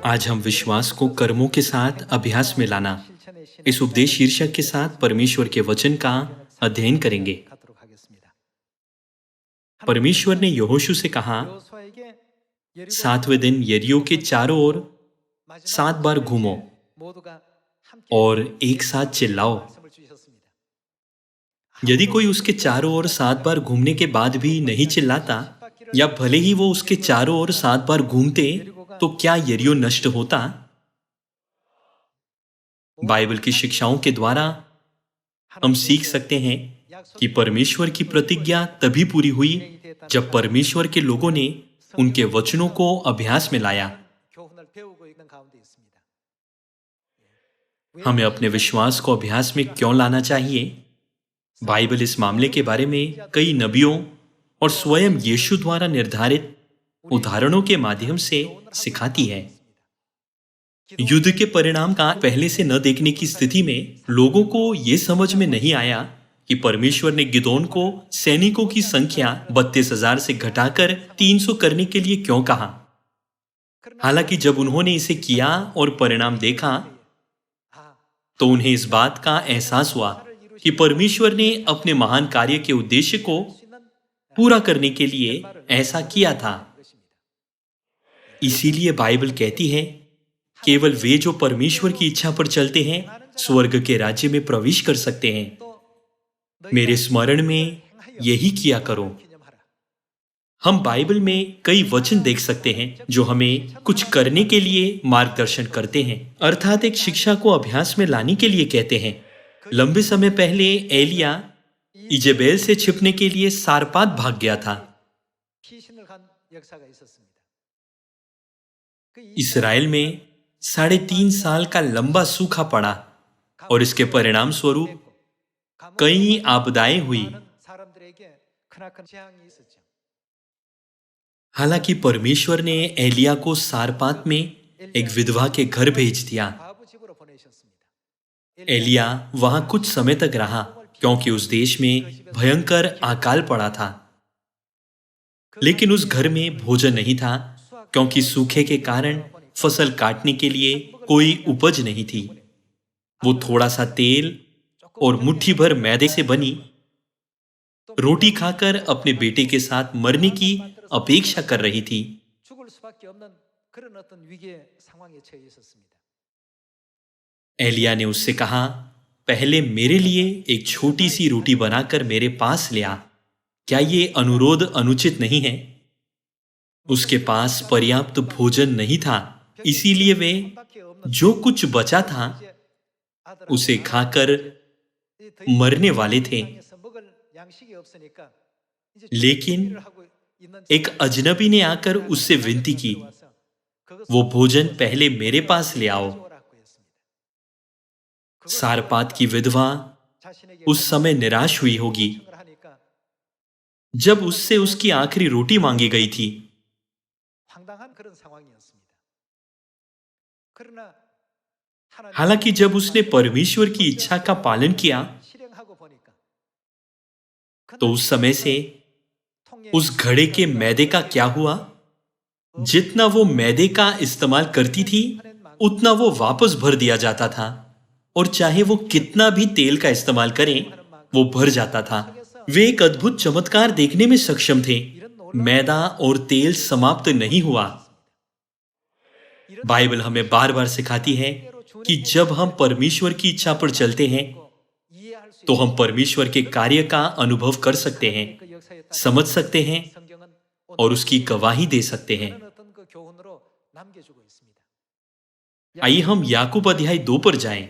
आज हम विश्वास को कर्मों के साथ अभ्यास में लाना इस उपदेश शीर्षक के साथ परमेश्वर के वचन का अध्ययन करेंगे। परमेश्वर ने यहोशू से कहा, 7वें दिन यरीहो के चारों ओर 7 बार घूमो और एक साथ चिल्लाओ। यदि कोई उसके चारों ओर 7 बार घूमने के बाद भी नहीं चिल्लाता, या भले ही वो उसके चारों ओर 7 बार घूमते, तो क्या यरीहो नष्ट होता? बाइबल की शिक्षाओं के द्वारा हम सीख सकते हैं कि परमेश्वर की प्रतिज्ञा तभी पूरी हुई जब परमेश्वर के लोगों ने उनके वचनों को अभ्यास में लाया। हमें अपने विश्वास को अभ्यास में क्यों लाना चाहिए? बाइबल इस मामले के बारे में कई नबियों और स्वयं यीशु द्वारा निर्धारित उदाहरणों के माध्यम से सिखाती है। युद्ध के परिणाम का पहले से न देखने की स्थिति में लोगों को यह समझ में नहीं आया कि परमेश्वर ने गिदोन को सैनिकों की संख्या 32,000 से घटाकर 300 करने के लिए क्यों कहा। हालांकि जब उन्होंने इसे किया और परिणाम देखा, तो उन्हें इस बात का एहसास हुआ कि परमेश्वर ने अपने महान कार्य के उद्देश्य को पूरा करने के लिए ऐसा किया था। इसीलिए बाइबल कहती है, केवल वे जो परमेश्वर की इच्छा पर चलते हैं स्वर्ग के राज्य में प्रवेश कर सकते हैं। मेरे स्मरण में यही किया करो। हम बाइबल में कई वचन देख सकते हैं जो हमें कुछ करने के लिए मार्गदर्शन करते हैं, अर्थात एक शिक्षा को अभ्यास में लाने के लिए कहते हैं। लंबे समय पहले एलिया इजेबेल से छिपने के लिए सारपात भाग गया था। इसराइल में 3.5 साल का लंबा सूखा पड़ा और इसके परिणाम स्वरूप कई आपदाएं हुई। हालांकि परमेश्वर ने एलिया को सारपात में एक विधवा के घर भेज दिया। एलिया वहां कुछ समय तक रहा क्योंकि उस देश में भयंकर अकाल पड़ा था। लेकिन उस घर में भोजन नहीं था क्योंकि सूखे के कारण फसल काटने के लिए कोई उपज नहीं थी। वो थोड़ा सा तेल और मुट्ठी भर मैदे से बनी रोटी खाकर अपने बेटे के साथ मरने की अपेक्षा कर रही थी। एलिया ने उससे कहा, पहले मेरे लिए एक छोटी सी रोटी बनाकर मेरे पास ले आ। क्या ये अनुरोध अनुचित नहीं है? उसके पास पर्याप्त भोजन नहीं था, इसीलिए वे जो कुछ बचा था उसे खाकर मरने वाले थे। लेकिन एक अजनबी ने आकर उससे विनती की, वो भोजन पहले मेरे पास ले आओ। सारपात की विधवा उस समय निराश हुई होगी जब उससे उसकी आखिरी रोटी मांगी गई थी। हालांकि जब उसने परमेश्वर की इच्छा का पालन किया, तो उस समय से उस घड़े के मैदे का क्या हुआ? जितना वो मैदे का इस्तेमाल करती थी, उतना वो वापस भर दिया जाता था, और चाहे वो कितना भी तेल का इस्तेमाल करें, वो भर जाता था। वे एक अद्भुत चमत्कार देखने में सक्षम थे। मैदा और तेल समाप्त नहीं हुआ। बाइबल हमें बार बार सिखाती है कि जब हम परमेश्वर की इच्छा पर चलते हैं, तो हम परमेश्वर के कार्य का अनुभव कर सकते हैं, समझ सकते हैं और उसकी गवाही दे सकते हैं। आइए हम याकूब अध्याय 2 पर जाएं।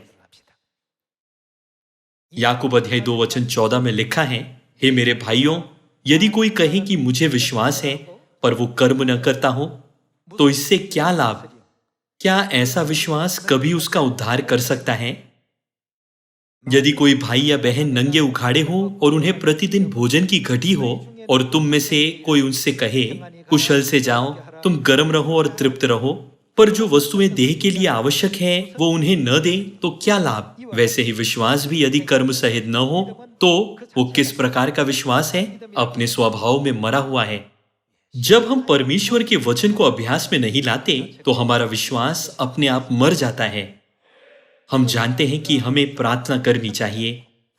याकूब अध्याय 2 वचन 14 में लिखा है, हे मेरे भाइयों, यदि कोई कहे कि मुझे विश्वास है पर वो कर्म न करता हो, तो इससे क्या लाभ? क्या ऐसा विश्वास कभी उसका उद्धार कर सकता है? यदि कोई भाई या बहन नंगे उखाड़े हो और उन्हें प्रतिदिन भोजन की घटी हो, और तुम में से कोई उनसे कहे, कुशल से जाओ, तुम गर्म रहो और तृप्त रहो, पर जो वस्तुएं देह के लिए आवश्यक है वो उन्हें न दे, तो क्या लाभ? वैसे ही विश्वास भी यदि कर्म सहित न हो, तो वो किस प्रकार का विश्वास है? अपने स्वभाव में मरा हुआ है। जब हम परमेश्वर के वचन को अभ्यास में नहीं लाते तो हमारा विश्वास अपने आप मर जाता है। हम जानते हैं कि हमें प्रार्थना करनी चाहिए,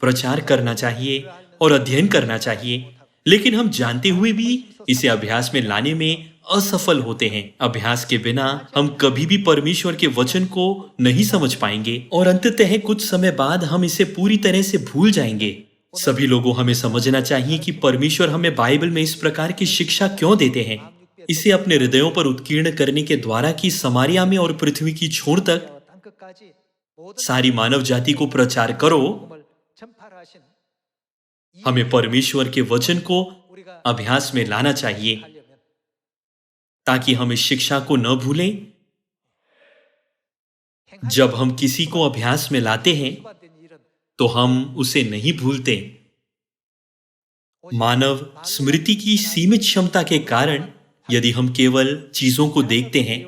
प्रचार करना चाहिए और अध्ययन करना चाहिए, लेकिन हम जानते हुए भी इसे अभ्यास में लाने में असफल होते हैं। अभ्यास के बिना हम कभी भी परमेश्वर के वचन को नहीं समझ पाएंगे और अंततः कुछ समय बाद हम इसे पूरी तरह से भूल जाएंगे। सभी लोगों हमें समझना चाहिए कि परमेश्वर हमें बाइबल में इस प्रकार की शिक्षा क्यों देते हैं। इसे अपने हृदयों पर उत्कीर्ण करने के द्वारा कि समारिया में और पृथ्वी की छोर तक सारी मानव जाति को प्रचार करो। हमें परमेश्वर के वचन को अभ्यास में लाना चाहिए ताकि हम इस शिक्षा को न भूलें। जब हम किसी को अभ्यास में लाते हैं तो हम उसे नहीं भूलते। मानव स्मृति की सीमित क्षमता के कारण यदि हम केवल चीजों को देखते हैं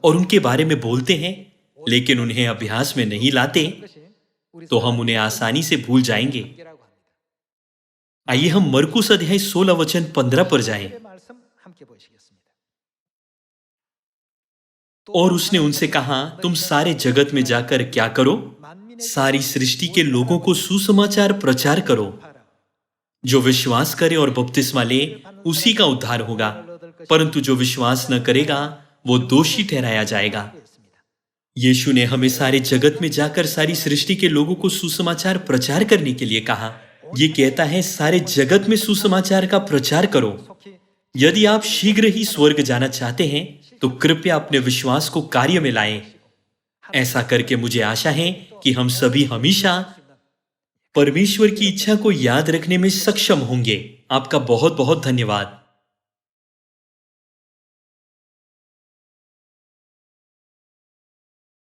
और उनके बारे में बोलते हैं लेकिन उन्हें अभ्यास में नहीं लाते तो हम उन्हें आसानी से भूल जाएंगे। आइए हम मरकुस अध्याय 16 वचन 15 पर जाएं। और उसने उनसे कहा, तुम सारे जगत में जाकर क्या करो? सारी सृष्टि के लोगों को सुसमाचार प्रचार करो। जो विश्वास करे और बपतिस्मा ले उसी का उद्धार होगा, परंतु जो विश्वास न करेगा वो दोषी ठहराया जाएगा। यीशु ने हमें सारे जगत में जाकर सारी सृष्टि के लोगों को सुसमाचार प्रचार करने के लिए कहा। ये कहता है सारे जगत में सुसमाचार का प्रचार करो। यदि आप शीघ्र ही स्वर्ग जाना चाहते हैं तो कृपया अपने विश्वास को कार्य में लाएं। ऐसा करके मुझे आशा है कि हम सभी हमेशा परमेश्वर की इच्छा को याद रखने में सक्षम होंगे। आपका बहुत बहुत धन्यवाद।